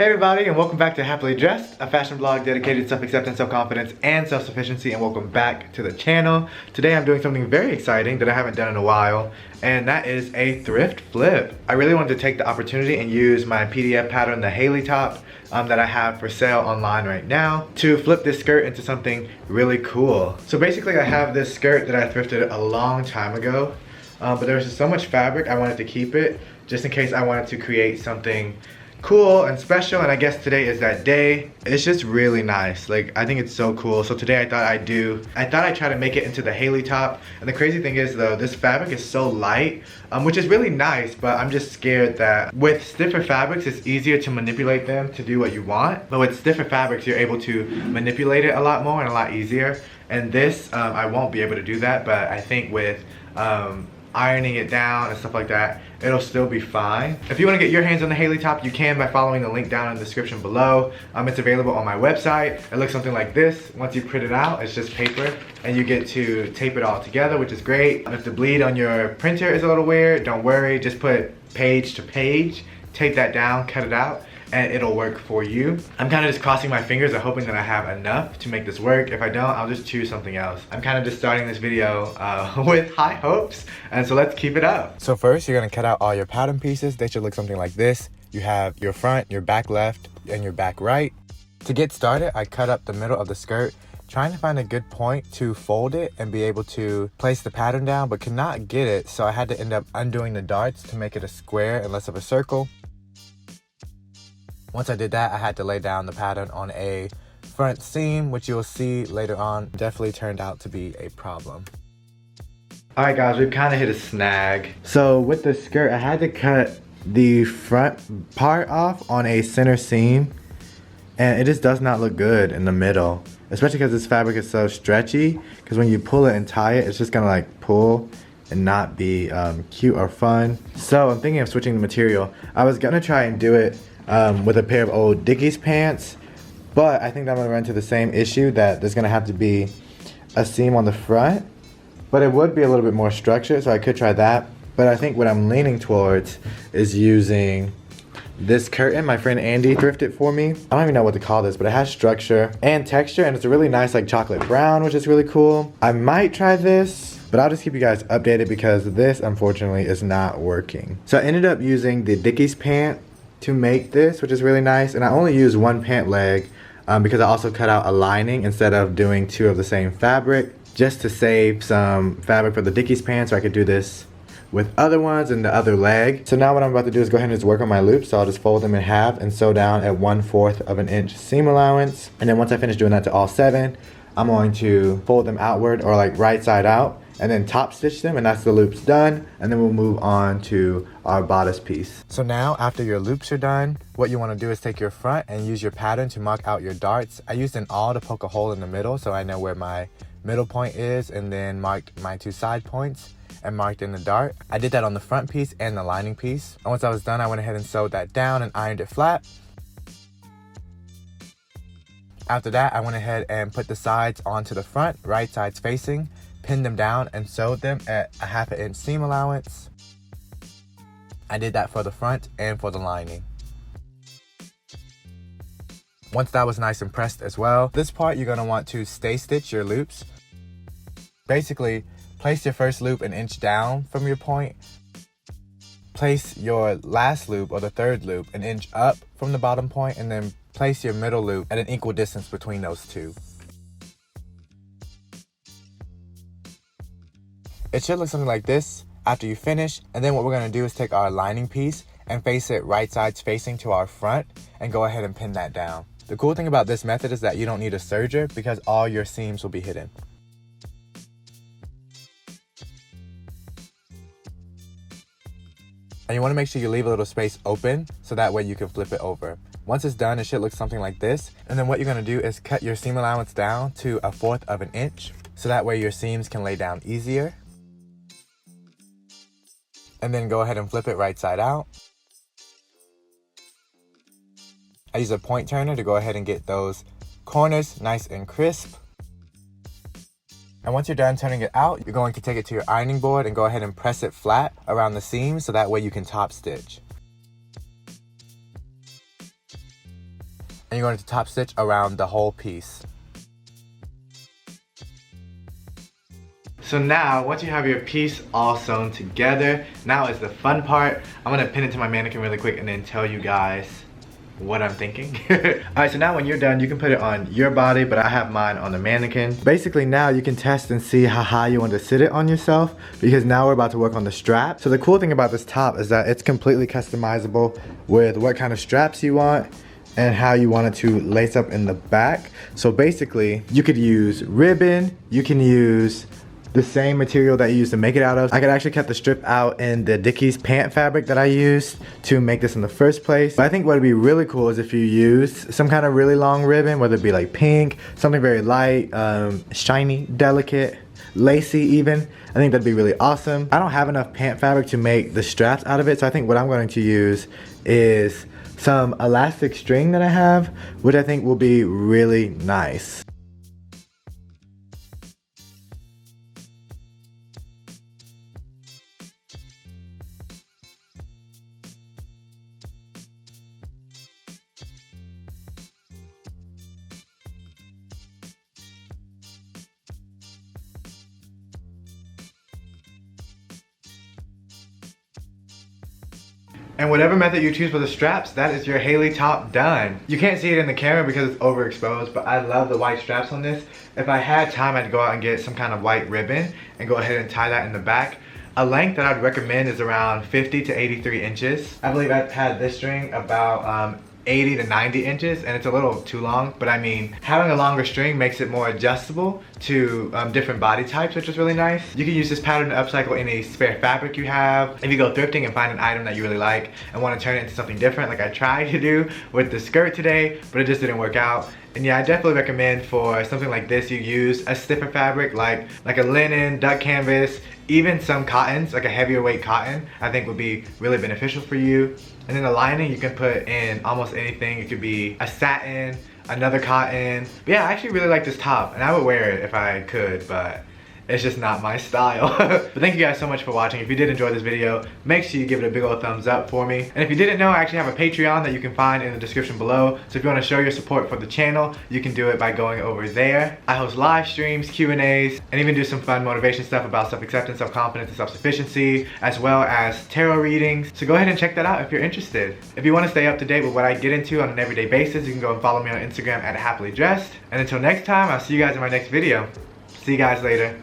Hey everybody, and welcome back to Happily Dressed, a fashion blog dedicated to self-acceptance, self-confidence, and self-sufficiency, and welcome back to the channel. Today I'm doing something very exciting that I haven't done in a while, and that is a thrift flip. I really wanted to take the opportunity and use my PDF pattern, the Hailey top, that I have for sale online right now, to flip this skirt into something really cool. So basically I have this skirt that I thrifted a long time ago, but there was just so much fabric I wanted to keep it, just in case I wanted to create something cool and special, and I guess today is that day. It's just really nice. Like, I think it's so cool. So today I thought I'd try to make it into the Hailey top. And the crazy thing is though, this fabric is so light, which is really nice, but I'm just scared that with stiffer fabrics it's easier to manipulate them to do what you want, but with stiffer fabrics you're able to manipulate it a lot more and a lot easier. And this I won't be able to do that, but I think with ironing it down and stuff like that, it'll still be fine. If you want to get your hands on the Hailey top, you can by following the link down in the description below. It's available on my website. It looks something like this. Once you print it out, it's just paper, and you get to tape it all together, which is great. If the bleed on your printer is a little weird, don't worry. Just put page to page, tape that down, cut it out, and it'll work for you. I'm kind of just crossing my fingers and hoping that I have enough to make this work. If I don't, I'll just choose something else. I'm kind of just starting this video with high hopes, and so let's keep it up. So first, you're gonna cut out all your pattern pieces. They should look something like this. You have your front, your back left, and your back right. To get started, I cut up the middle of the skirt, trying to find a good point to fold it and be able to place the pattern down, but could not get it, so I had to end up undoing the darts to make it a square and less of a circle. Once I did that, I had to lay down the pattern on a front seam, which you'll see later on definitely turned out to be a problem. Alright guys, we've kind of hit a snag. So with the skirt, I had to cut the front part off on a center seam, and it just does not look good in the middle, especially because this fabric is so stretchy, because when you pull it and tie it, it's just gonna like pull and not be cute or fun. So I'm thinking of switching the material. I was gonna try and do it with a pair of old Dickies pants, but I think I'm gonna run into the same issue that there's gonna have to be a seam on the front, but it would be a little bit more structured, so I could try that. But I think what I'm leaning towards is using this curtain my friend Andy thrifted for me. I don't even know what to call this, but it has structure and texture, and it's a really nice like chocolate brown, which is really cool. I might try this, but I'll just keep you guys updated because this unfortunately is not working. So I ended up using the Dickies pant to make this, which is really nice, and I only used one pant leg because I also cut out a lining instead of doing two of the same fabric, just to save some fabric for the Dickies pants so I could do this with other ones and the other leg. So now what I'm about to do is go ahead and just work on my loops. So I'll just fold them in half and sew down at 1/4 of an inch seam allowance, and then once I finish doing that to all 7, I'm going to fold them outward, or like right side out, and then top stitch them, and that's the loops done. And then we'll move on to our bodice piece. So now after your loops are done, what you want to do is take your front and use your pattern to mark out your darts. I used an awl to poke a hole in the middle so I know where my middle point is, and then marked my 2 side points and marked in the dart. I did that on the front piece and the lining piece. And once I was done, I went ahead and sewed that down and ironed it flat. After that, I went ahead and put the sides onto the front, right sides facing, pinned them down and sewed them at a 1/2 inch seam allowance. I did that for the front and for the lining. Once that was nice and pressed as well, this part you're gonna want to stay stitch your loops. Basically, place your first loop an inch down from your point. Place your last loop, or the third loop, an inch up from the bottom point, and then place your middle loop at an equal distance between those two. It should look something like this after you finish, and then what we're gonna do is take our lining piece and face it right sides facing to our front and go ahead and pin that down. The cool thing about this method is that you don't need a serger because all your seams will be hidden. And you wanna make sure you leave a little space open so that way you can flip it over. Once it's done, it should look something like this. And then what you're gonna do is cut your seam allowance down to 1/4 of an inch so that way your seams can lay down easier. And then go ahead and flip it right side out. I use a point turner to go ahead and get those corners nice and crisp. And once you're done turning it out, you're going to take it to your ironing board and go ahead and press it flat around the seams so that way you can top stitch. and you're going to top stitch around the whole piece. So now, once you have your piece all sewn together, now is the fun part. I'm gonna pin it to my mannequin really quick and then tell you guys what I'm thinking. Alright, so now when you're done, you can put it on your body, but I have mine on the mannequin. Basically now you can test and see how high you want to sit it on yourself, because now we're about to work on the strap. So the cool thing about this top is that it's completely customizable with what kind of straps you want and how you want it to lace up in the back. So basically, you could use ribbon, you can use the same material that you used to make it out of. I could actually cut the strip out in the Dickies pant fabric that I used to make this in the first place. But I think what would be really cool is if you use some kind of really long ribbon, whether it be like pink, something very light, shiny, delicate, lacy even. I think that'd be really awesome. I don't have enough pant fabric to make the straps out of it, so I think what I'm going to use is some elastic string that I have, which I think will be really nice. And whatever method you choose for the straps, that is your Hailey top done. You can't see it in the camera because it's overexposed, but I love the white straps on this. If I had time, I'd go out and get some kind of white ribbon and go ahead and tie that in the back. A length that I'd recommend is around 50 to 83 inches. I believe I've had this string about 80 to 90 inches, and it's a little too long, but I mean, having a longer string makes it more adjustable to different body types, which is really nice. You can use this pattern to upcycle any spare fabric you have. If you go thrifting and find an item that you really like and want to turn it into something different, like I tried to do with the skirt today, but it just didn't work out. And yeah, I definitely recommend for something like this, you use a stiffer fabric like a linen, duck canvas, even some cottons, like a heavier weight cotton, I think would be really beneficial for you. And then the lining you can put in almost anything. It could be a satin, another cotton. But yeah, I actually really like this top, and I would wear it if I could, but it's just not my style. But thank you guys so much for watching. If you did enjoy this video, make sure you give it a big old thumbs up for me. And if you didn't know, I actually have a Patreon that you can find in the description below. So if you want to show your support for the channel, you can do it by going over there. I host live streams, Q&As, and even do some fun motivation stuff about self-acceptance, self-confidence, and self-sufficiency, as well as tarot readings. So go ahead and check that out if you're interested. If you want to stay up to date with what I get into on an everyday basis, you can go and follow me on Instagram at happilydressed. And until next time, I'll see you guys in my next video. See you guys later.